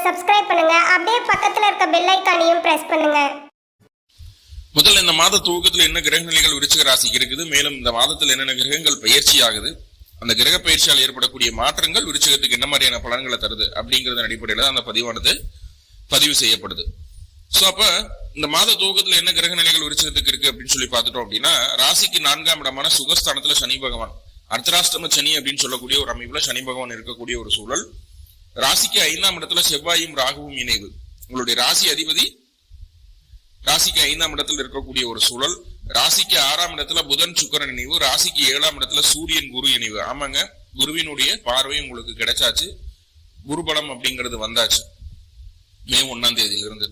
Subscribe பண்ணுங்க. அப்படியே பக்கத்துல இருக்க பெல் ஐகானையும் பிரஸ் பண்ணுங்க. முதல்ல இந்த மாத துவக்கத்தில் என்ன கிரக நிலைகள் விருச்சிக ராசிக்கு இருக்குது, மேலும் இந்த மாதத்தில் என்னென்ன கிரகங்கள் பயிற்சி ஆகுது, அந்த கிரக பயிற்சியால் ஏற்படக்கூடிய மாற்றங்கள் விருச்சிகத்துக்கு என்ன மாதிரியான பலன்களை தருது அப்படிங்கறத அடிப்படையில அந்த பதிவானது பதிவு செய்யப்படுது. சோ அப்ப இந்த மாத துவக்கத்துல என்ன கிரக நிலைகள் விருச்சிகத்துக்கு இருக்கு அப்படின்னு சொல்லி பார்த்துட்டோம் அப்படின்னா, ராசிக்கு 4ஆம் இடமான சுகஸ்தானத்துல சனி பகவான், அர்த்தராஷ்டம சனி அப்படின்னு சொல்லக்கூடிய ஒரு அமைப்புல சனி பகவான் இருக்கக்கூடிய ஒரு சூழல். ராசிக்கு 5ஆம் இடத்துல செவ்வாயும் ராகுவும் இணைவு, உங்களுடைய ராசி அதிபதி ராசிக்கு 5ஆம் இடத்துல இருக்கக்கூடிய ஒரு சூழல். ராசிக்கு 6ஆம் இடத்துல புதன் சுக்கிரன் இணைவு, ராசிக்கு 7ஆம் இடத்துல சூரியன் குரு இணைவு. ஆமாங்க, குருவினுடைய பார்வை உங்களுக்கு கிடைச்சாச்சு, குருபலம் அப்படிங்கிறது வந்தாச்சு மே 1ஆம் தேதியிலிருந்து.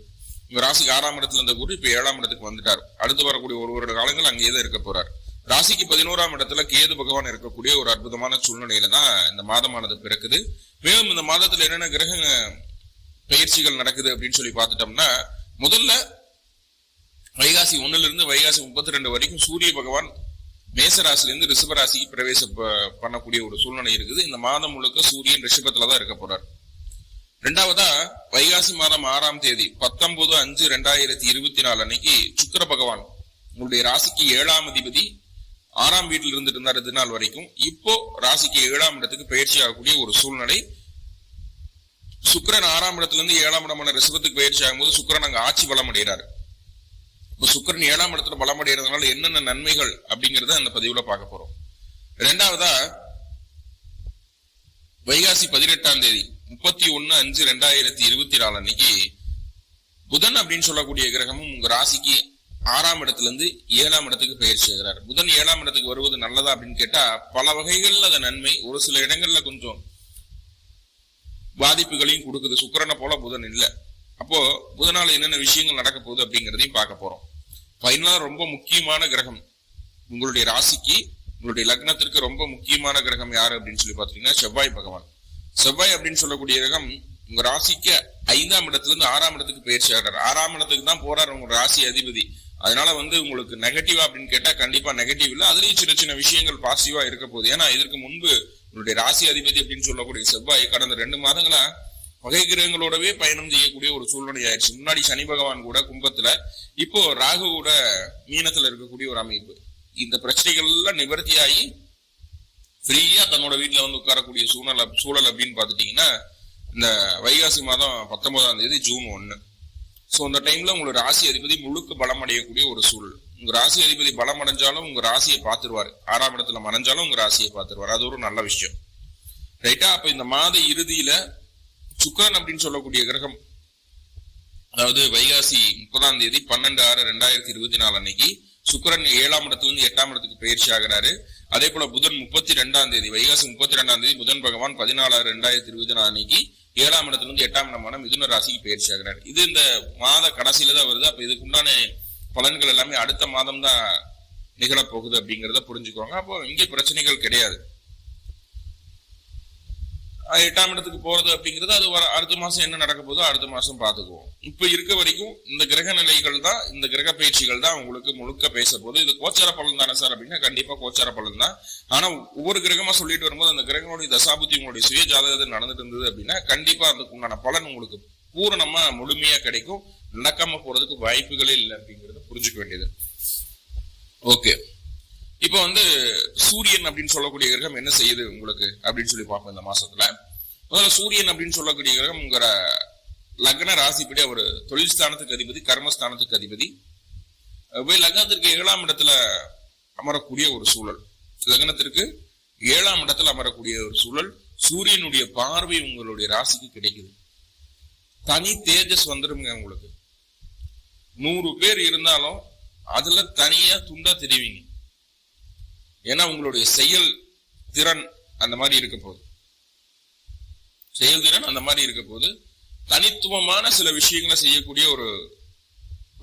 இங்க ராசிக்கு 6ஆம் இடத்துல இருந்த குரு இப்ப 7ஆம் இடத்துக்கு வந்துட்டார். அடுத்து வரக்கூடிய ஒரு வருட காலங்கள் அங்கேயே தான் இருக்க போறார். ராசிக்கு 11ஆம் இடத்துல கேது பகவான் இருக்கக்கூடிய ஒரு அற்புதமான சூழ்நிலையில தான் இந்த மாதமானது பிறக்குது. மேலும் இந்த மாதத்துல என்னென்ன கிரக பயிற்சிகள் நடக்குது அப்படின்னு சொல்லி பார்த்துட்டோம்னா, முதல்ல வைகாசி 1ல இருந்து வைகாசி 32 வரைக்கும் சூரிய பகவான் மேசராசிலிருந்து ரிஷப ராசிக்கு பிரவேசம் பண்ணக்கூடிய ஒரு சூழ்நிலை இருக்குது. இந்த மாதம் முழுக்க சூரியன் ரிஷபத்துலதான் இருக்க போறார். ரெண்டாவதா வைகாசி மாதம் 6ஆம் தேதி 19/5/2024 அன்னைக்கு சுக்கிர பகவான் உங்களுடைய ராசிக்கு 7ஆம் அதிபதி 6ஆம் வீட்டில் இருந்துட்டு இருந்தார் இது நாள் வரைக்கும். இப்போ ராசிக்கு 7ஆம் இடத்துக்கு பயிற்சி ஆகக்கூடிய ஒரு சூழ்நிலை. சுக்கிரன் 6ஆம் இடத்துல இருந்து 7ஆம் இடமான ரிஷபத்துக்கு பயிற்சி ஆகும்போது சுக்கிரன் அங்க ஆட்சி பலம் அடைகிறாரு. இப்ப சுக்கிரன் 7ஆம் இடத்துல பலம் அடைகிறதுனால என்னென்ன நன்மைகள் அப்படிங்கறத அந்த பதிவுல பார்க்க போறோம். ரெண்டாவதா வைகாசி 18ஆம் தேதி 31/5/2024 அன்னைக்கு புதன் அப்படின்னு சொல்லக்கூடிய கிரகமும் உங்க ராசிக்கு 6ஆம் இடத்துல இருந்து 7ஆம் இடத்துக்கு பயிற்சி ஆகிறார். புதன் 7ஆம் இடத்துக்கு வருவது நல்லதா அப்படின்னு கேட்டா பல வகைகள்ல அது நன்மை, ஒரு சில இடங்கள்ல கொஞ்சம் பாதிப்புகளையும் கொடுக்குது. சுக்கிரனை போல புதன் இல்ல. அப்போ புதனால என்னென்ன விஷயங்கள் நடக்க போகுது அப்படிங்கிறதையும் பார்க்க போறோம். ஃபைனலா ரொம்ப முக்கியமான கிரகம் உங்களுடைய ராசிக்கு உங்களுடைய லக்னத்திற்கு ரொம்ப முக்கியமான கிரகம் யாரு அப்படின்னு சொல்லி பாத்தீங்கன்னா செவ்வாய் பகவான். செவ்வாய் அப்படின்னு சொல்லக்கூடிய கிரகம் உங்க ராசிக்கு 5ஆம் இடத்துல இருந்து 6ஆம் இடத்துக்கு பயிற்சி ஆகிறார். 6ஆம் இடத்துக்கு தான் போறாரு உங்க ராசி அதிபதி. அதனால உங்களுக்கு நெகட்டிவா அப்படின்னு கேட்டா கண்டிப்பா நெகட்டிவ் இல்ல, அதுலயும் சின்ன சின்ன விஷயங்கள் பாசிட்டிவா இருக்க போகுது. ஏன்னா இதற்கு முன்பு உங்களுடைய ராசி அதிபதி அப்படின்னு சொல்லக்கூடிய செவ்வாய் கடந்த 2 மாதங்களா வகை கிரகங்களோடவே பயணம் செய்யக்கூடிய ஒரு சூழ்நிலை ஆயிடுச்சு. முன்னாடி சனி பகவான் கூட கும்பத்துல, இப்போ ராகு கூட மீனத்துல இருக்கக்கூடிய ஒரு அமைப்பு. இந்த பிரச்சனைகள் எல்லாம் நிவர்த்தியாகி ஃப்ரீயா தன்னோட வீட்டுல உட்காரக்கூடிய சூழல் அப்படின்னு பாத்துட்டீங்கன்னா இந்த வைகாசி மாதம் 19ஆம் தேதி ஜூன் 1. சோ அந்த டைம்ல உங்களோட ராசி அதிபதி முழுக்க பலம் அடையக்கூடிய ஒரு சூழல். உங்க ராசி அதிபதி பலம் அடைஞ்சாலும் உங்க ராசியை பார்த்துருவாரு, 6ஆம் இடத்துல மறைஞ்சாலும் உங்க ராசியை பார்த்துருவாரு. அது ஒரு நல்ல விஷயம், ரைட்டா? அப்ப இந்த மாத இறுதியில சுக்கிரன் அப்படின்னு சொல்லக்கூடிய கிரகம், அதாவது வைகாசி 30ஆம் தேதி 12/6/2024 அன்னைக்கு சுக்கிரன் 7ஆம் இடத்துல இருந்து 8ஆம் இடத்துக்கு பயிற்சி ஆகிறாரு. அதே போல புதன் 32ஆம் தேதி வைகாசி 32ஆம் தேதி புதன் பகவான் 14/6/2024 அன்னைக்கு 7ஆம் இடத்துல இருந்து 8ஆம் இடமான மிதுன ராசிக்கு பயிற்சி ஆகிறாரு. இது இந்த மாத கடைசியில தான் வருது. அப்ப இதுக்கு உண்டான பலன்கள் எல்லாமே அடுத்த மாதம் தான் நிகழப்போகுது அப்படிங்கிறத புரிஞ்சுக்கோங்க. அப்போ இங்கே பிரச்சனைகள் கிடையாது. 8ஆம் இடத்துக்கு போறது அப்படிங்கிறது அது அடுத்த மாசம் என்ன நடக்க போதோ அடுத்த மாசம் பாத்துக்குவோம். இப்ப இருக்க வரைக்கும் இந்த கிரக நிலைகள் தான், இந்த கிரக பயிற்சிகள் தான் உங்களுக்கு முழுக்க பேச போகுது. இது கோச்சார பலன் தானே சார் அப்படின்னா கண்டிப்பா கோச்சார பலன் தான். ஆனா ஒவ்வொரு கிரகமா சொல்லிட்டு வரும்போது அந்த கிரகங்களுடைய தசாபுத்தி உங்களுடைய சுய ஜாதகத்தில் நடந்துட்டு இருந்தது அப்படின்னா கண்டிப்பா அதுக்கு உண்டான பலன் உங்களுக்கு பூரணமா முழுமையா கிடைக்கும். நடக்காம போறதுக்கு வாய்ப்புகளே இல்லை அப்படிங்கறத புரிஞ்சுக்க வேண்டியது. ஓகே, இப்ப சூரியன் அப்படின்னு சொல்லக்கூடிய கிரகம் என்ன செய்யுது உங்களுக்கு அப்படின்னு சொல்லி பார்ப்போம். இந்த மாசத்துல முதல்ல சூரியன் அப்படின்னு சொல்லக்கூடிய கிரகம் உங்க லக்ன ராசிப்படி ஒரு தொழில் ஸ்தானத்துக்கு அதிபதி, கர்மஸ்தானத்துக்கு அதிபதி. லக்னத்திற்கு 7ஆம் இடத்துல அமரக்கூடிய ஒரு சூழல், லக்னத்திற்கு 7ஆம் இடத்துல அமரக்கூடிய ஒரு சூழல். சூரியனுடைய பார்வை உங்களுடைய ராசிக்கு கிடைக்குது. தனி தேஜஸ் வந்துருங்க உங்களுக்கு. 100 பேர் இருந்தாலும் அதுல தனியா துண்டா தெரிவிங்க. ஏன்னா உங்களுடைய செயல் திறன் அந்த மாதிரி இருக்க போகுது. செயல்திறன் அந்த மாதிரி இருக்க போது தனித்துவமான சில விஷயங்களை செய்யக்கூடிய ஒரு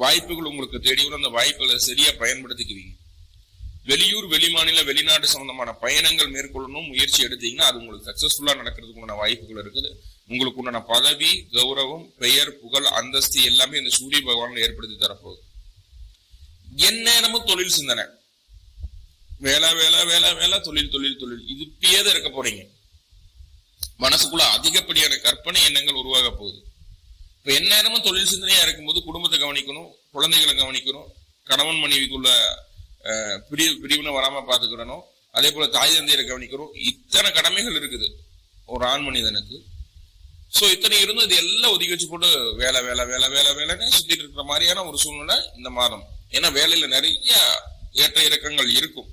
வாய்ப்புகள் உங்களுக்கு தேடி வரும். அந்த வாய்ப்புகளை சரியா பயன்படுத்திக்குவீங்க. வெளியூர், வெளிமாநில, வெளிநாட்டு சம்பந்தமான பயணங்கள் மேற்கொள்ளணும் முயற்சி எடுத்தீங்கன்னா அது உங்களுக்கு சக்சஸ்ஃபுல்லா நடக்கிறதுக்குண்டான வாய்ப்புகள் இருக்குது. உங்களுக்கு உண்டான பதவி, கௌரவம், பெயர், புகழ், அந்தஸ்து எல்லாமே இந்த சூரிய பகவான் ஏற்படுத்தி தரப்போகுது. எந்நேரமும் தொழில் சிந்தனை, வேலை வேலை வேலை வேலை, தொழில் தொழில் தொழில், இதுப்பேதான் இருக்க போறீங்க. மனசுக்குள்ள அதிகப்படியான கற்பனை எண்ணங்கள் உருவாக போகுது. இப்ப எந்நேரமும் தொழில் சிந்தனையா இருக்கும்போது குடும்பத்தை கவனிக்கணும், குழந்தைகளை கவனிக்கணும், கணவன் மனைவிக்குள்ள பிரிவினை வராம பாத்துக்கிறணும், அதே போல தாய் தந்தையரை கவனிக்கிறோம். இத்தனை கடமைகள் இருக்குது ஒரு ஆண் மனிதனுக்கு. சோ இத்தனை இருந்தும் இது எல்லாம் ஒதுக்கி வச்சு போட்டு வேலை வேலை வேலை வேலை வேலைன்னு சுத்திட்டு இருக்கிற மாதிரியான ஒரு சூழ்நிலை இந்த மாதம். ஏன்னா வேலையில நிறைய ஏற்ற இறக்கங்கள் இருக்கும்.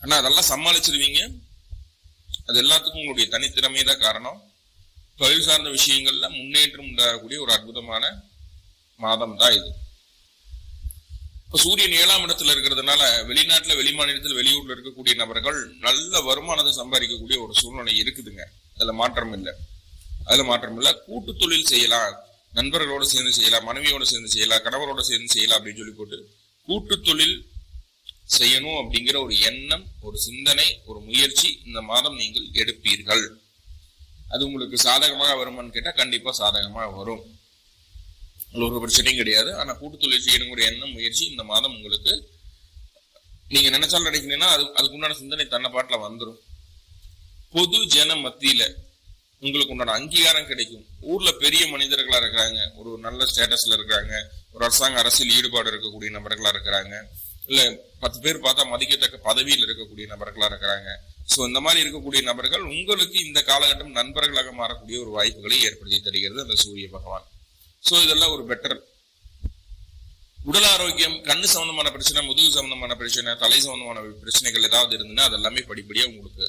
ஆனா அதெல்லாம் சமாளிச்சிருவீங்க. அது எல்லாத்துக்கும் உங்களுடைய தனித்திறமை தான் காரணம். தொழில் சார்ந்த விஷயங்கள்ல முன்னேற்றம் உண்டாகக்கூடிய ஒரு அற்புதமான மாதம் தான் இது. இப்ப சூரியன் 7ஆம் இடத்துல இருக்கிறதுனால வெளிநாட்டுல, வெளி மாநிலத்தில், வெளியூர்ல இருக்கக்கூடிய நபர்கள் நல்ல வருமானத்தை சம்பாதிக்கக்கூடிய ஒரு சூழ்நிலை இருக்குதுங்க. அதுல மாற்றம் இல்லை. கூட்டு தொழில் செய்யலாம், நண்பர்களோட சேர்ந்து செய்யலாம், மனைவியோட சேர்ந்து செய்யலாம், கணவரோட சேர்ந்து செய்யலாம் அப்படின்னு சொல்லி போட்டு கூட்டு தொழில் செய்யணும் அப்படிங்கிற ஒரு எண்ணம், ஒரு சிந்தனை, ஒரு முயற்சி இந்த மாதம் நீங்கள் எடுப்பீர்கள். அது உங்களுக்கு சாதகமாக வருமானு கேட்டா கண்டிப்பா சாதகமாக வரும். ஒரு பிரச்சனையும் கிடையாது. ஆனா கூட்டு தொழில் செய்யணுங்கிற எண்ணம், முயற்சி இந்த மாதம் உங்களுக்கு நீங்க நினைச்சாலும் நினைக்கிறீங்கன்னா அதுக்குண்டான சிந்தனை தன்னை பாட்டுல வந்துடும். பொது ஜன மத்தியில உங்களுக்கு உண்டான அங்கீகாரம் கிடைக்கும். ஊர்ல பெரிய மனிதர்களா இருக்கிறாங்க, ஒரு நல்ல ஸ்டேட்டஸ்ல இருக்கிறாங்க, ஒரு அரசியல் ஈடுபாடு இருக்கக்கூடிய நபர்களா இருக்கிறாங்க, இல்ல 10 பேர் பார்த்தா மதிக்கத்தக்க பதவியில் இருக்கக்கூடிய நபர்களா இருக்கிறாங்க. சோ இந்த மாதிரி இருக்கக்கூடிய நபர்கள் உங்களுக்கு இந்த காலகட்டம் நண்பர்களாக மாறக்கூடிய ஒரு வாய்ப்புகளை ஏற்படுத்தி தருகிறது அந்த சூரிய பகவான். சோ இதெல்லாம் ஒரு பெட்டர். உடல் ஆரோக்கியம், கண்ணு சம்பந்தமான பிரச்சனை, முதுகு சம்பந்தமான பிரச்சனை, தலை சம்பந்தமான பிரச்சனைகள் ஏதாவது இருந்ததுன்னா அதெல்லாமே படிப்படியா உங்களுக்கு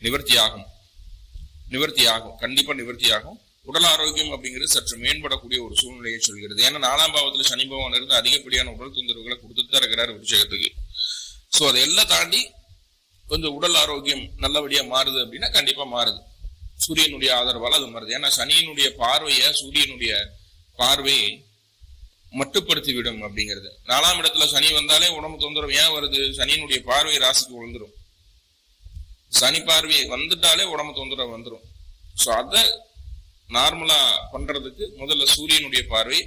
நிவர்த்தி ஆகும், கண்டிப்பா நிவர்த்தி ஆகும். உடல் ஆரோக்கியம் அப்படிங்கிறது சற்று மேம்படக்கூடிய ஒரு சூழ்நிலையை சொல்கிறது. ஏன்னா 4ஆம் பாவத்துல சனி பகவான் இருந்து அதிகப்படியான உடல் தொந்தரவுகளை கொடுத்துட்டு தான் இருக்கிறாரு விருச்சிகத்துக்கு. சோ அதையெல்லாம் தாண்டி கொஞ்சம் உடல் ஆரோக்கியம் நல்லபடியா மாறுது அப்படின்னா கண்டிப்பா மாறுது. சூரியனுடைய ஆதரவால அது மாறுது. ஏன்னா சனியினுடைய பார்வைய சூரியனுடைய பார்வையை மட்டுப்படுத்தி விடும் அப்படிங்கிறது. 4ஆம் இடத்துல சனி வந்தாலே உடம்பு தொந்தரவு ஏன் வருது? சனியினுடைய பார்வை ராசிக்கு விழுந்துரும். சனி பார்வை வந்துட்டாலே உடம்பு தொந்தரவு வந்துடும். சோ அத நார்மலா பண்றதுக்கு முதல்ல சூரியனுடைய பார்வை,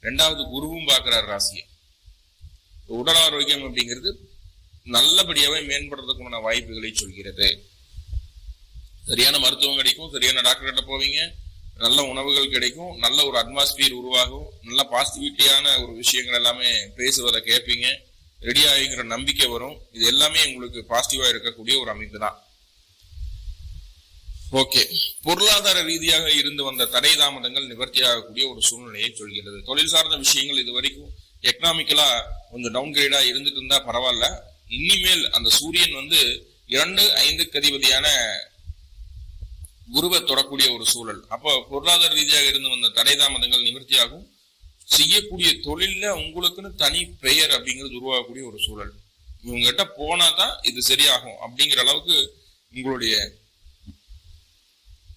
2வது குருவும் பார்க்கிறார் ராசியை. உடல் ஆரோக்கியம் அப்படிங்கிறது நல்லபடியாவே மேம்படுறதுக்குமான வாய்ப்புகளை சொல்கிறது. சரியான மருத்துவம் கிடைக்கும், சரியான டாக்டர் கிட்ட போவீங்க, நல்ல உணவுகள் கிடைக்கும், நல்ல ஒரு அட்மாஸ்பியர் உருவாகும், நல்ல பாசிட்டிவிட்டியான ஒரு விஷயங்கள் எல்லாமே பேசுவதை கேட்பீங்க, ரெடி ஆகிங்கிற நம்பிக்கை வரும். இது எல்லாமே உங்களுக்கு பாசிட்டிவா இருக்கக்கூடிய ஒரு அமைப்பு தான். ஓகே, பொருளாதார ரீதியாக இருந்து வந்த தடை தாமதங்கள் நிவர்த்தி ஆகக்கூடிய ஒரு சூழ்நிலையை சொல்கிறது. தொழில் சார்ந்த விஷயங்கள் இது வரைக்கும் எக்கனாமிக்கலா கொஞ்சம் டவுன் கிரேடா இருந்துட்டு இருந்தா பரவாயில்ல. இனிமேல் அந்த சூரியன் 2, 5க்கு அதிபதியான குருவை தொடக்கூடிய ஒரு சூழல். அப்போ பொருளாதார ரீதியாக இருந்து வந்த தடை தாமதங்கள் நிவர்த்தியாகும். செய்யக்கூடிய தொழில்ல உங்களுக்குன்னு தனி பெயர் அப்படிங்கிறது உருவாகக்கூடிய ஒரு சூழல். இவங்ககிட்ட போனாதான் இது சரியாகும் அப்படிங்கிற அளவுக்கு உங்களுடைய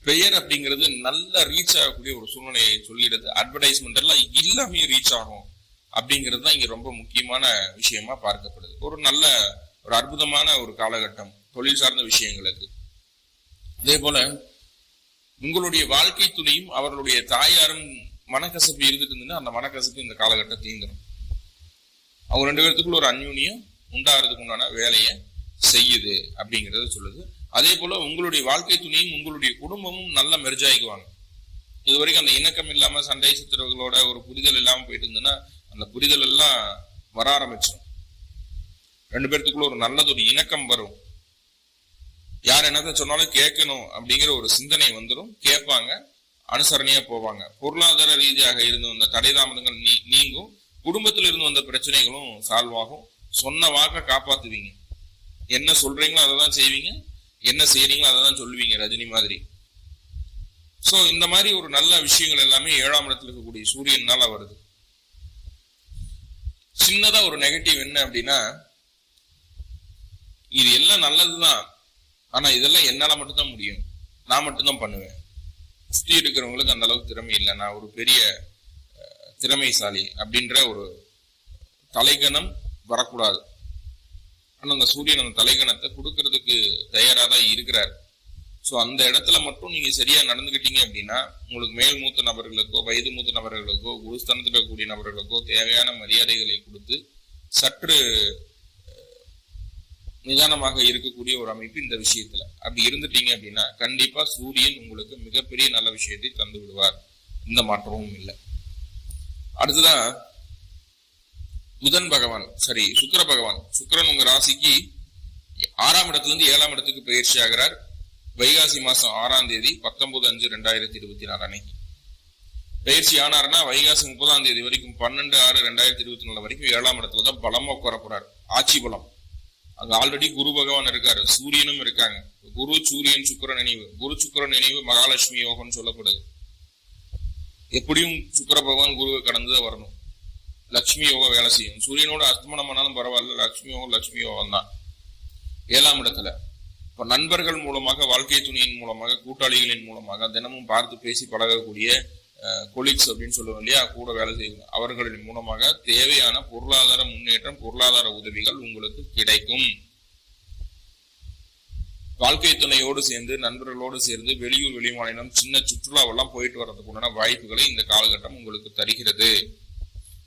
பெயர் அப்படிங்கிறது நல்ல ரீச் ஆகக்கூடிய ஒரு சூழ்நிலையை சொல்லிடுது. அட்வர்டைஸ்மெண்ட் எல்லாம் எல்லாமே ரீச் ஆகும் அப்படிங்கிறது தான் இங்க ரொம்ப முக்கியமான விஷயமா பார்க்கப்படுது. ஒரு அற்புதமான ஒரு காலகட்டம் தொழில் சார்ந்த விஷயங்களுக்கு. அதே போல உங்களுடைய வாழ்க்கை துணையும் அவர்களுடைய தாயாரும் மனக்கசப்பு இருந்துட்டு இருந்ததுன்னா அந்த மனக்கசப்பு இந்த காலகட்டம் தீந்துடும். அவங்க 2 பேர்த்துக்குள்ள ஒரு அந்யூன்யம் உண்டாகிறதுக்கு உண்டான வேலையை செய்யுது அப்படிங்கறத சொல்லுது. அதே போல உங்களுடைய வாழ்க்கை துணையும் உங்களுடைய குடும்பமும் நல்ல மெர்ஜாயிக்குவாங்க. இது வரைக்கும் அந்த இணக்கம் இல்லாம சண்டை சச்சரவுகளோட ஒரு புரிதல் இல்லாம போயிட்டு இருந்ததுன்னா அந்த புரிதல் எல்லாம் வர ஆரம்பிச்சிடும். 2 பேர்த்துக்குள்ள ஒரு நல்லது ஒரு இணக்கம் வரும். யார் என்னத்த சொன்னாலும் கேட்கணும் அப்படிங்கிற ஒரு சிந்தனை வந்துடும். கேட்பாங்க, அனுசரணையா போவாங்க. பொருளாதார ரீதியாக இருந்து வந்த தடை தாமதங்கள் நீங்கும். குடும்பத்தில் இருந்து வந்த பிரச்சனைகளும் சால்வ் ஆகும். சொன்ன வாக்க காப்பாத்துவீங்க. என்ன சொல்றீங்களோ அதை தான் செய்வீங்க, என்ன செய்யறீங்களோ அதை தான் சொல்லுவீங்க, ரஜினி மாதிரி. சோ இந்த மாதிரி ஒரு நல்ல விஷயங்கள் எல்லாமே 7ஆம் இடத்துல இருக்கக்கூடிய சூரியனால வருது. சின்னதா ஒரு நெகட்டிவ் என்ன அப்படின்னா, இது எல்லாம் நல்லதுதான், ஆனா இதெல்லாம் என்னால மட்டும்தான் முடியும், நான் மட்டும்தான் பண்ணுவேன். சுற்றி இருக்கிறவங்களுக்கு அந்த அளவுக்கு திறமை இல்லை, நான் ஒரு பெரிய திறமைசாலி அப்படின்ற ஒரு தலைகணம் வரக்கூடாது. ஆனா அந்த சூரியன் அந்த தலைகணத்தை கொடுக்கறதுக்கு தயாரா தான் இருக்கிறார். சோ அந்த இடத்துல மட்டும் நீங்க சரியா நடந்துகிட்டீங்க அப்படின்னா உங்களுக்கு மேல் மூத்த நபர்களுக்கோ வயது மூத்த நபர்களுக்கோ குருஸ்தானத்தில் இருக்கக்கூடிய நபர்களுக்கோ தேவையான மரியாதைகளை கொடுத்து சற்று நிதானமாக இருக்கக்கூடிய ஒரு அமைப்பு இந்த விஷயத்துல. அப்படி இருந்துட்டீங்க அப்படின்னா கண்டிப்பா சூரியன் உங்களுக்கு மிகப்பெரிய நல்ல விஷயத்தை தந்து விடுவார். எந்த மாற்றமும் இல்லை. அடுத்ததான் புதன் பகவான், சரி சுக்கிர பகவான். சுக்கிரன் உங்க ராசிக்கு 6ஆம் இடத்துல இருந்து 7ஆம் இடத்துக்கு பயிற்சி ஆகிறார். வைகாசி மாசம் 6ஆம் தேதி 19/5/2024 அன்னைக்கு பயிற்சி ஆனார்னா வைகாசி 30ஆம் தேதி வரைக்கும் 12/6/2024 வரைக்கும் 7ஆம் இடத்துல தான் பலமா உட்கார போறாரு. ஆட்சி பலம். அங்க ஆல்ரெடி குரு பகவான் இருக்காரு, சூரியனும் இருக்காங்க. குரு சூரியன் சுக்கிரன் இணைவு, குரு சுக்கிரன் இணைவு மகாலட்சுமி யோகம்னு சொல்லப்படுது. எப்படியும் சுக்கிர பகவான் குருவை கடந்துதான் வரணும். லட்சுமி யோகம் வேலை செய்யும். சூரியனோட அஸ்தமனம் ஆனாலும் பரவாயில்ல, லட்சுமி யோகம் தான் 7ஆம் இடத்துல. இப்ப நண்பர்கள் மூலமாக, வாழ்க்கை துணையின் மூலமாக, கூட்டாளிகளின் மூலமாக, தினமும் பார்த்து பேசி பழகக்கூடிய கொலீக்ஸ் அப்படின்னு சொல்லுவோம் இல்லையா, கூட வேலை செய்வாங்க, அவர்களின் மூலமாக தேவையான பொருளாதார முன்னேற்றம், பொருளாதார உதவிகள் உங்களுக்கு கிடைக்கும். வாழ்க்கை துணையோடு சேர்ந்து, நண்பர்களோடு சேர்ந்து வெளியூர் வெளிமாநிலம் சின்ன சுற்றுலாவெல்லாம் போயிட்டு வர்றதுக்கு உண்டான வாய்ப்புகளை இந்த காலகட்டம் உங்களுக்கு தருகிறது.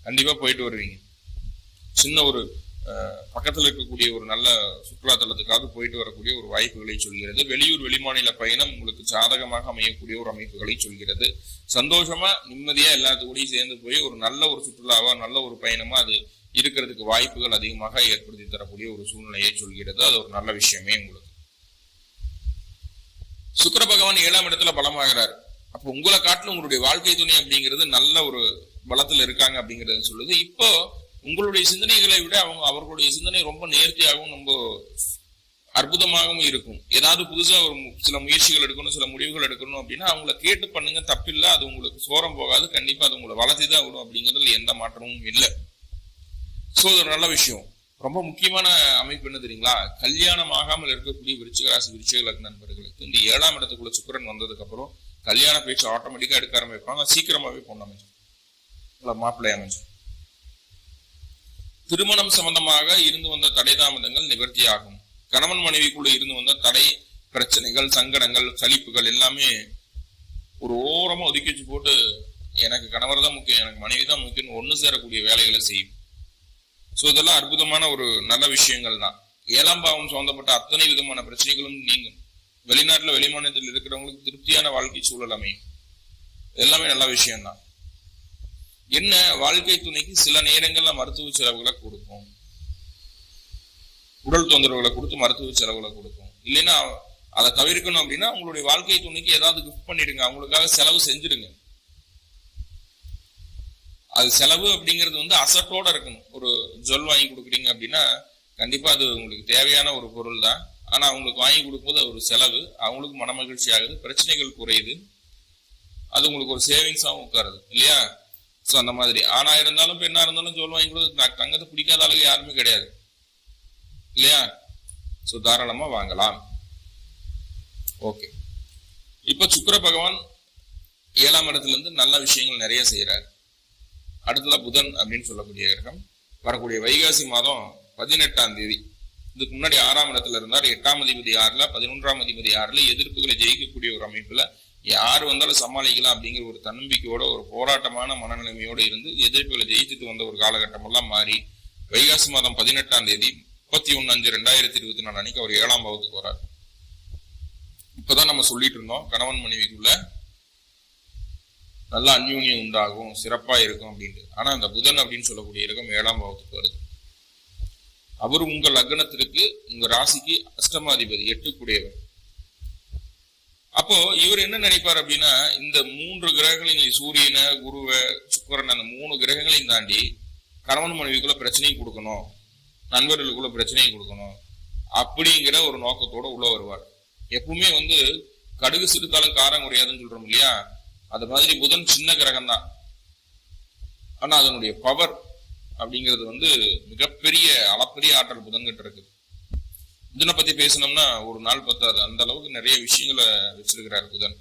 கண்டிப்பா போயிட்டு வருவீங்க. சின்ன ஒரு பக்கத்துல இருக்கக்கூடிய ஒரு நல்ல சுற்றுலா தலத்துக்காக போயிட்டு வரக்கூடிய ஒரு வாய்ப்புகளை சொல்கிறது. வெளியூர் வெளிமாநில பயணம் உங்களுக்கு சாதகமாக அமையக்கூடிய ஒரு அமைப்புகளை சொல்கிறது. சந்தோஷமா நிம்மதியா எல்லாத்துக்கூடையும் சேர்ந்து போய் ஒரு நல்ல ஒரு சுற்றுலாவா, நல்ல ஒரு பயணமா அது இருக்கிறதுக்கு வாய்ப்புகள் அதிகமாக ஏற்படுத்தி தரக்கூடிய ஒரு சூழ்நிலையை சொல்கிறது. அது ஒரு நல்ல விஷயமே உங்களுக்கு. சுக்கிர பகவான் 7ஆம் இடத்துல பலமாகிறார். அப்போ உங்களை காட்டிலும் உங்களுடைய வாழ்க்கை துணை அப்படிங்கிறது நல்ல ஒரு பலத்துல இருக்காங்க அப்படிங்கறது சொல்லுது. இப்போ உங்களுடைய சிந்தனைகளை விட அவர்களுடைய சிந்தனை ரொம்ப நேர்த்தியாகவும் ரொம்ப அற்புதமாகவும் இருக்கும். ஏதாவது புதுசா ஒரு சில முயற்சிகள் எடுக்கணும், சில முடிவுகள் எடுக்கணும் அப்படின்னா அவங்கள கேட்டு பண்ணுங்க, தப்பில்லை. அது உங்களுக்கு சோரம் போகாது. கண்டிப்பா அது உங்களை வளர்த்திதான் விடும் அப்படிங்கிறதுல எந்த மாற்றமும் இல்லை. சோ அது ஒரு நல்ல விஷயம். ரொம்ப முக்கியமான அமைப்பு என்ன தெரியுங்களா? கல்யாணம் ஆகாமல் இருக்கக்கூடிய விருச்சிக ராசி, விருச்சிக லக்ன நண்பர்களுக்கு இந்த 7ஆம் இடத்துக்குள்ள சுக்கிரன் வந்ததுக்கு அப்புறம் கல்யாண பேச்சு ஆட்டோமேட்டிக்கா எடுக்க ஆரம்பிப்பாங்க. சீக்கிரமாவே பொண்ணு அமைச்சு மாப்பிள்ளை அமைச்சு. திருமணம் சம்பந்தமாக இருந்து வந்த தடை தாமதங்கள் நிவர்த்தி ஆகும். கணவன் மனைவிக்குள்ள இருந்து வந்த தடை, பிரச்சனைகள், சங்கடங்கள், சலிப்புகள் எல்லாமே ஒரு ஓரமா ஒதுக்கி வச்சு போட்டு எனக்கு கணவர் தான் முக்கியம், எனக்கு மனைவி தான் முக்கியம், ஒண்ணு சேரக்கூடிய வேலைகளை செய்யும். சோ இதெல்லாம் அற்புதமான ஒரு நல்ல விஷயங்கள் தான். 7ஆம் பாவம் சம்பந்தப்பட்ட அத்தனை விதமான பிரச்சனைகளும் நீங்கும். வெளிநாட்டுல வெளிமாநிலத்தில் இருக்கிறவங்களுக்கு திருப்தியான வாழ்க்கை சூழல் அமையும். எல்லாமே நல்ல விஷயம்தான். என்ன, வாழ்க்கை துணைக்கு சில நேரங்கள்ல மருத்துவ செலவுகளை கொடுக்கும், உடல் தொந்தரவுகளை கொடுத்து மருத்துவ செலவுகளை கொடுக்கும். இல்லைன்னா அதை தவிர்க்கணும் அப்படின்னா உங்களுடைய வாழ்க்கை துணைக்கு ஏதாவது கிஃப்ட் பண்ணிடுங்க, அவங்களுக்காக செலவு செஞ்சிடுங்க. அது செலவு அப்படிங்கிறது அசட்டோட இருக்கணும். ஒரு ஜுவல் வாங்கி கொடுக்குறீங்க அப்படின்னா கண்டிப்பா அது உங்களுக்கு தேவையான ஒரு பொருள் தான். ஆனா அவங்களுக்கு வாங்கி கொடுக்கும்போது ஒரு செலவு, அவங்களுக்கு மன மகிழ்ச்சி ஆகுது, பிரச்சனைகள் குறையுது, அது உங்களுக்கு ஒரு சேவிங்ஸாகவும் உட்காருது இல்லையா? சோ அந்த மாதிரி ஆணா இருந்தாலும் பெண்ணா இருந்தாலும் ஜுவல் வாங்கி கொடுத்து தங்கத்தை பிடிக்காத அளவுக்கு யாருமே கிடையாது இல்லையா? சோ தாராளமா வாங்கலாம். ஓகே, இப்ப சுக்கிர பகவான் 7ஆம் இடத்துல இருந்து நல்ல விஷயங்கள் நிறைய செய்யறாரு. அடுத்ததா புதன் அப்படின்னு சொல்லக்கூடிய கிரகம் வரக்கூடிய வைகாசி மாதம் 18ஆம் தேதி, இதுக்கு முன்னாடி 6ஆம் இடத்துல இருந்தார். 8ஆம் அதிபதி 6ல, 11ஆம் அதிபதி 6ல, எதிர்ப்புகளை ஜெயிக்கக்கூடிய ஒரு அமைப்புல யாரு வந்தாலும் சமாளிக்கலாம் அப்படிங்கிற ஒரு தன்னம்பிக்கையோட, ஒரு போராட்டமான மனநிலைமையோட இருந்து எதிர்ப்புகளை ஜெயிச்சுட்டு வந்த ஒரு காலகட்டம் எல்லாம் மாறி வைகாசி மாதம் 18ஆம் தேதி 31/5/2024 அன்னைக்கு அவர் 7ஆம் பாவத்துக்கு வரார். இப்பதான் நம்ம சொல்லிட்டு இருந்தோம் கணவன் மனைவிக்குள்ள நல்ல அந்யூன்யம் உண்டாகும், சிறப்பா இருக்கும் அப்படின்ட்டு. ஆனா அந்த புதன் அப்படின்னு சொல்லக்கூடிய கிரகம் 7ஆம் பாவத்துக்கு வருது. அவர் உங்க லக்னத்திற்கு, உங்க ராசிக்கு அஷ்டமாதிபதி, 8 அப்போ இவர் என்ன நினைப்பார் அப்படின்னா, இந்த 3 கிரகங்களையும், சூரியனை, குருவை, சுக்கிரன், அந்த 3 கிரகங்களையும் தாண்டி கணவன் மனைவிக்குள்ள பிரச்சனையை கொடுக்கணும், நண்பர்களுக்குள்ள பிரச்சனையை கொடுக்கணும் அப்படிங்கிற ஒரு நோக்கத்தோட உள்ள வருவார். எப்பவுமே கடுகு சிறுத்தாலும் காரம் குறையாதுன்னு சொல்றோம் இல்லையா? அது மாதிரி புதன் சின்ன கிரகம் தான், ஆனா அதனுடைய பவர் அப்படிங்கிறது மிகப்பெரிய அளப்பரிய ஆற்றல் புதன்கிட்ட இருக்குது. புதனை பத்தி பேசணும்னா ஒரு நாள் பத்தாது, அந்த அளவுக்கு நிறைய விஷயங்களை வச்சிருக்கிறாரு புதன்.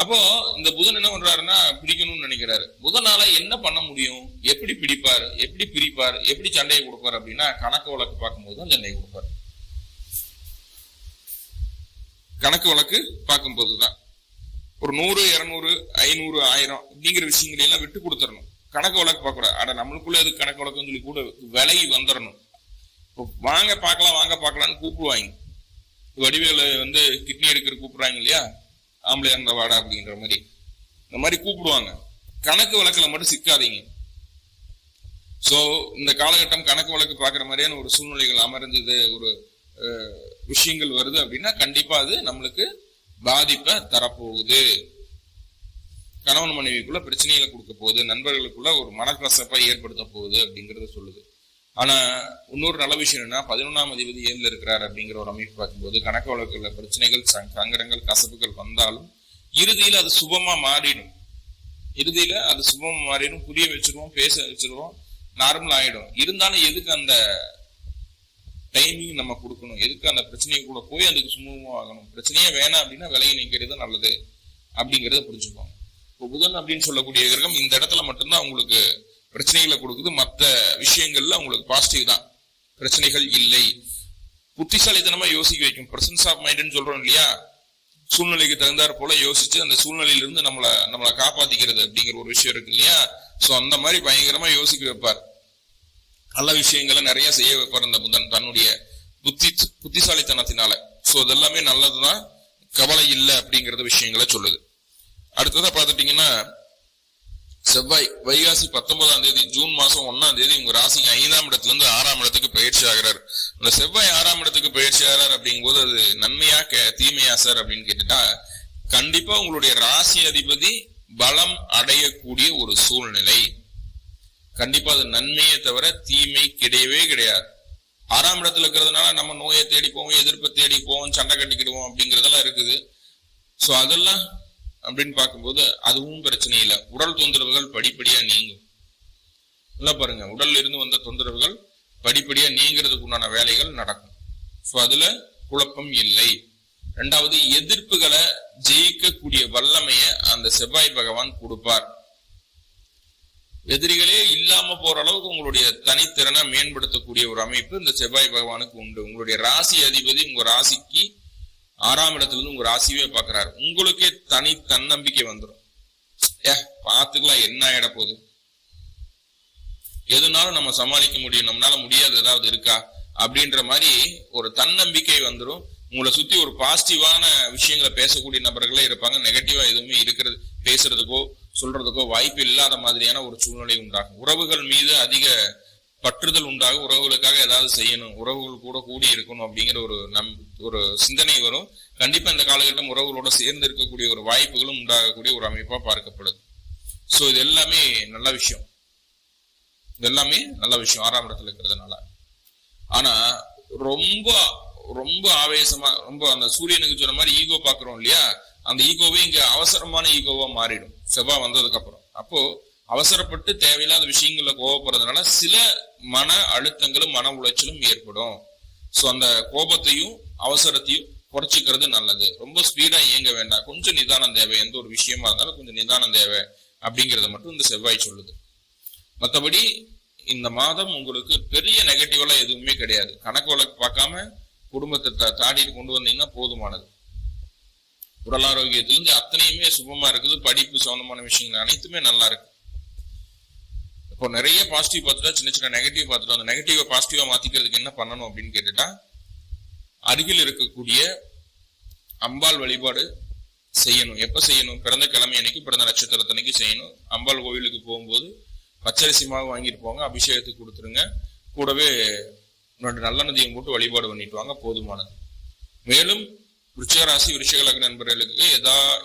அப்போ இந்த புதன் என்ன பண்றாருன்னா, பிடிக்கணும்னு நினைக்கிறாரு. புதனால என்ன பண்ண முடியும், எப்படி பிடிப்பார், எப்படி பிரிப்பார், எப்படி சண்டையை கொடுப்பார் அப்படின்னா கணக்கு வழக்கு பார்க்கும்போது தான் சண்டையை கொடுப்பார். கணக்கு வழக்கு பார்க்கும்போதுதான் ஒரு 100, 200, 500, 1000 அப்படிங்கிற விஷயங்களை எல்லாம் விட்டு கொடுத்துடணும். கணக்கு வழக்கு பார்க்க கூடாது. நம்மளுக்குள்ள எது கணக்கு வழக்குன்னு சொல்லி கூட விலகி வந்துடணும். இப்போ வாங்க பார்க்கலான்னு கூப்பிடுவாங்க. வடிவேலு வந்து கிட்னி எடுக்கிற கூப்பிடுறாங்க இல்லையா, ஆம்பளை அந்த வாடா அப்படின்ற மாதிரி, இந்த மாதிரி கூப்பிடுவாங்க. கணக்கு வழக்குல மட்டும் சிக்காதீங்க. சோ இந்த காலகட்டம் கணக்கு வழக்கு பாக்குற மாதிரியான ஒரு சூழ்நிலைகள் அமர்ந்தது, ஒரு விஷயங்கள் வருது அப்படின்னா கண்டிப்பா அது நம்மளுக்கு பாதிப்பை தரப்போகுது. கணவன் மனைவிக்குள்ள பிரச்சனைகளை கொடுக்க போகுது, நண்பர்களுக்குள்ள ஒரு மனக்கசப்பை ஏற்படுத்த போகுது அப்படிங்கறத சொல்லுது. ஆனா இன்னொரு நல்ல விஷயம் என்ன, 11ஆம் அதிபதி 7ல இருக்கிறார் அப்படிங்கிற ஒரு அமைப்பு பார்க்கும்போது கணக்கு வழக்குல பிரச்சனைகள், சங்கடங்கள், கசப்புகள் வந்தாலும் இறுதியில அது சுபமா மாறிடும். புரிய வச்சிருவோம், பேச வச்சிருவோம், நார்மல் ஆயிடும். இருந்தாலும் எதுக்கு அந்த டைமிங் நம்ம கொடுக்கணும், எதுக்கு அந்த பிரச்சனையை கூட போய் அதுக்கு சுமூகமா ஆகணும்? பிரச்சனையே வேணாம் அப்படின்னா விலகி நிற்கிறது நல்லது அப்படிங்கறத புரிஞ்சுக்கோங்க. இப்போ புதன் அப்படின்னு சொல்லக்கூடிய கிரகம் இந்த இடத்துல மட்டும்தான் உங்களுக்கு பிரச்சனைகளை கொடுக்குது. மற்ற விஷயங்கள்ல உங்களுக்கு பாசிட்டிவ் தான், பிரச்சனைகள் இல்லை. புத்திசாலித்தனமா யோசிக்க வைக்கும். பிரசன்ஸ் ஆஃப் மைண்ட்னு சொல்றோம் இல்லையா, சூழ்நிலைக்கு தகுந்தாற் போல யோசிச்சு அந்த சூழ்நிலையிலிருந்து நம்மளை காப்பாத்திக்கிறது அப்படிங்கிற ஒரு விஷயம் இருக்கு இல்லையா. சோ அந்த மாதிரி பயங்கரமா யோசிக்க வைப்பார். நல்ல விஷயங்களை நிறைய செய்ய வைப்பார் அந்த புதன் தன்னுடைய புத்திசாலித்தனத்தினால. சோ அதெல்லாமே நல்லதுதான், கவலை இல்லை அப்படிங்கறது விஷயங்களை சொல்லுது. அடுத்ததா பாத்துட்டீங்கன்னா செவ்வாய் வைகாசி 19ஆம் தேதி, ஜூன் மாசம் 1ஆம் தேதி உங்க ராசிக்கு 5ஆம் இடத்துல இருந்து 6ஆம் இடத்துக்கு பயிற்சி ஆகிறார். அந்த செவ்வாய் 6ஆம் இடத்துக்கு பயிற்சி ஆகிறார் அப்படிங்கும் போது அது நன்மையா தீமையா சார் அப்படின்னு கேட்டுட்டா, கண்டிப்பா உங்களுடைய ராசி அதிபதி பலம் அடையக்கூடிய ஒரு சூழ்நிலை. கண்டிப்பா அது நன்மையை தவிர தீமை கிடையவே கிடையாது. 6ஆம் இடத்துல இருக்கிறதுனால நம்ம நோயை தேடி போவோம், எதிர்ப்பை தேடி போவோம், சண்டை கட்டிக்கிடுவோம் அப்படிங்கறதெல்லாம் இருக்குது. சோ அதெல்லாம் அப்படின்னு பார்க்கும்போது அதுவும் பிரச்சனை இல்லை. உடல் தொந்தரவுகள் படிப்படியா நீங்கும். நல்லா பாருங்க, உடல்ல இருந்து வந்த தொந்தரவுகள் படிப்படியா நீங்கிறதுக்கு உண்டான வேலைகள் நடக்கும். சோ அதுல குழப்பம் இல்லை. ரெண்டாவது, எதிர்ப்புகளை ஜெயிக்கக்கூடிய வல்லமைய அந்த செவ்வாய் பகவான் கொடுப்பார். எதிரிகளே இல்லாம போற அளவுக்கு உங்களுடைய தனித்திறனை மேம்படுத்தக்கூடிய ஒரு அமைப்பு இந்த செவ்வாய் பகவானுக்கு உண்டு. உங்களுடைய ராசி அதிபதி உங்க ராசிக்கு 6ஆம் இடத்துல இருந்து உங்க ராசியே பாக்குறாரு. உங்களுக்கே தன்னம்பிக்கை வந்துடும். பாத்துக்கலாம், என்ன ஆயிட போகுது, எதுனாலும் நம்ம சமாளிக்க முடியும், நம்மளால முடியாது ஏதாவது இருக்கா அப்படின்ற மாதிரி ஒரு தன்னம்பிக்கை வந்துடும். உங்களை சுத்தி ஒரு பாசிட்டிவான விஷயங்களை பேசக்கூடிய நபர்களே இருப்பாங்க. நெகட்டிவா எதுவுமே இருக்கிறது பேசுறதுக்கோ சொல்றதுக்கோ வாய்ப்பு இல்லாத மாதிரியான ஒரு சூழ்நிலை உண்டாகும். உறவுகள் மீது அதிக பற்றுதல் உண்டாகும். உறவுகளுக்காக ஏதாவது செய்யணும், உறவுகள் கூட கூடி இருக்கணும் அப்படிங்கிற ஒரு சிந்தனை வரும். கண்டிப்பா இந்த காலகட்டம் உறவுகளோட சேர்ந்து இருக்கக்கூடிய ஒரு வாய்ப்புகளும் உண்டாகக்கூடிய ஒரு அமைப்பா பார்க்கப்படுது. சோ இது எல்லாமே நல்ல விஷயம். 6ஆம் இடத்துல இருக்கிறதுனால. ஆனா ரொம்ப ஆவேசமா, ரொம்ப அந்த சூரியனுக்கு சொன்ன மாதிரி ஈகோ பாக்குறோம் இல்லையா, அந்த ஈகோவே இங்க அவசரமான ஈகோவா மாறிடும் செவ்வாய் வந்ததுக்கு அப்புறம். அப்போ அவசரப்பட்டு தேவையில்லாத விஷயங்கள்ல கோபப்படுறதுனால சில மன அழுத்தங்களும் மன உளைச்சலும் ஏற்படும். சோ அந்த கோபத்தையும் அவசரத்தையும் குறைச்சிக்கிறது நல்லது. ரொம்ப ஸ்பீடா இயங்க வேண்டாம், கொஞ்சம் நிதானம் தேவை. எந்த ஒரு விஷயமா இருந்தாலும் கொஞ்சம் நிதானம் தேவை அப்படிங்கறத மட்டும் இந்த செவ்வாய் சொல்லுது. மற்றபடி இந்த மாதம் உங்களுக்கு பெரிய நெகட்டிவா எதுவுமே கிடையாது. கணக்கு வழக்கு பார்க்காம குடும்பத்தை தாண்டிட்டு கொண்டு வந்தீங்கன்னா போதுமானது. உடல் ஆரோக்கியத்திலிருந்து அத்தனையுமே சுபமா இருக்குது. படிப்பு சம்பந்தமான விஷயங்கள் அனைத்துமே நல்லா இருக்கு. இப்போ நிறைய பாசிட்டிவ் பார்த்துட்டா சின்ன சின்ன நெகட்டிவ் பார்த்துட்டோம். அந்த நெகட்டிவை பாசிட்டிவா மாத்திக்கிறதுக்கு என்ன பண்ணணும் அப்படின்னு கேட்டுட்டா, அருகில் இருக்கக்கூடிய அம்பாள் வழிபாடு செய்யணும். எப்ப செய்யணும்? பிறந்த கிழமை அன்னைக்கு, பிறந்த நட்சத்திரத்தன்னைக்கு செய்யணும். அம்பாள் கோவிலுக்கு போகும்போது பச்சரிசி மாவு வாங்கிட்டு போங்க, அபிஷேகத்துக்கு கொடுத்துருங்க. கூடவே 2 நல்லெண்ணெயும் போட்டு வழிபாடு பண்ணிட்டு வாங்க, போதுமானது. மேலும் விருச்சிக ராசி விருச்சிக லக்ன நண்பர்களுக்கு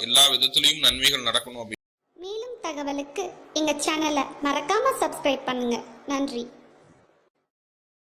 எல்லா விதத்திலையும் நன்மைகள் நடக்கணும். மேலும் தகவலுக்கு எங்க சேனலை மறக்காம சப்ஸ்கிரைப் பண்ணுங்க. நன்றி.